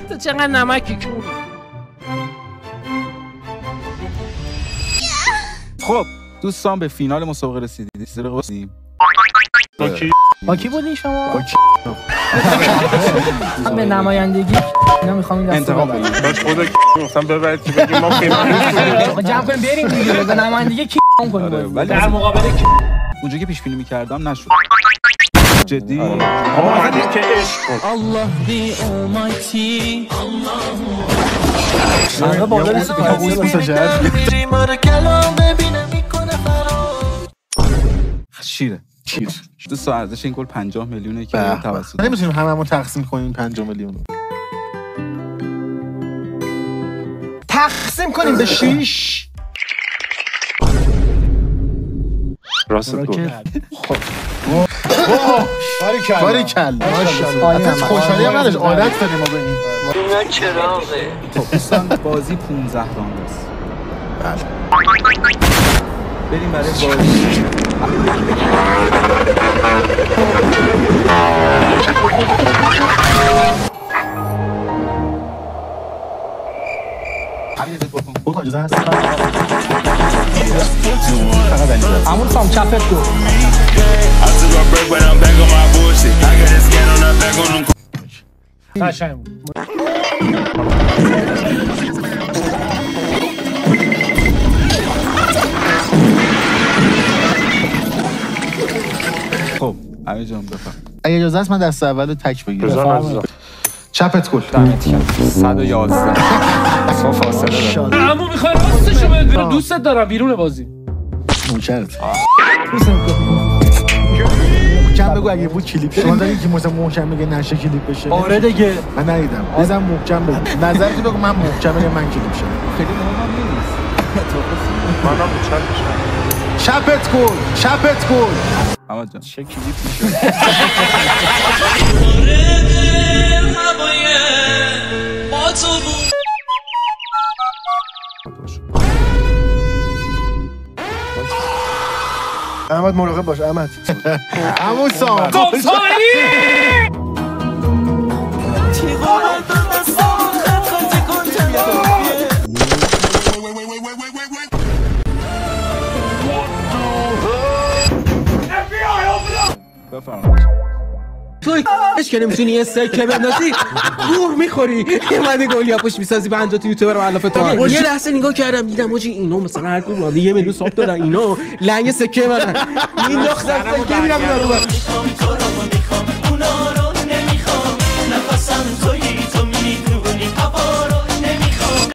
تو چقدر نمکی کون. خب دوستان به فینال مسابقه رسیدید. زیر قوسیم با کی بودین شما؟ با کی؟ من به نمایندگی اینا میخوام این دستو انتقام بدم. بگیرید. باش خدا گفتم ببرید که بگیم ما فینال جمع کنیم بریم دیگه. به نمایندگی کی کنیم؟ ولی در مقابل کی؟ اونجا که پیش بینی می‌کردم نشد. جدی؟ اما مثلا که عشق کن. الله دی اومایتی. آقا بالا نیست که کابوس مساجر. شیره. دوستان ارزش این گل 50 میلیونه که توسط نمیتونیم هممون تقسیم کنیم 50 میلیون. تقسیم کنیم به 6. راست گفت. باریکلا ماشاءالله. اصلا خوشحالی هم نداشت عادت داریم ما به این. اینا چراغه. خب دوستان بازی 15 راند است. بله. بریم برای بازی. بود اجازه هست؟ همون سام چپت گفت. قشنگ بود. خب امیر جان بفرم. اگه اجازه هست من دست اول تک بگیرم. بزن چپت گل. 111 اصلا فاصله داره. عمو میخوای راستشو بگو. اینو دوستت دارم بیرون بازی. نوکرت. محکم بگو اگه بود کلیپ شما دارین که مثلا محکم بگه نشه کلیپ بشه. آره دیگه. من ندیدم. بزن محکم بگو. نظرتو بگو من محکم بگم من کلیپ شم. خیلی مهم نیست. منم به چپ چپت گل. چپت گل. احمد جان چه کلیپ میشه؟ احمد مراقب باش احمد. عمو سام. بفرمایید. توی که نمیتونی یه سکه بندازی گور میخوری. یه مدی گل پشت میسازی 50 تا یوتیوبر رو علافه تو. یه لحظه نگاه کردم دیدم موجی اینو مثلا هر کدوم ولی 1 میلیون ساب دارن اینا لنگ سکه منن. این دختر سکه میرم اون رو.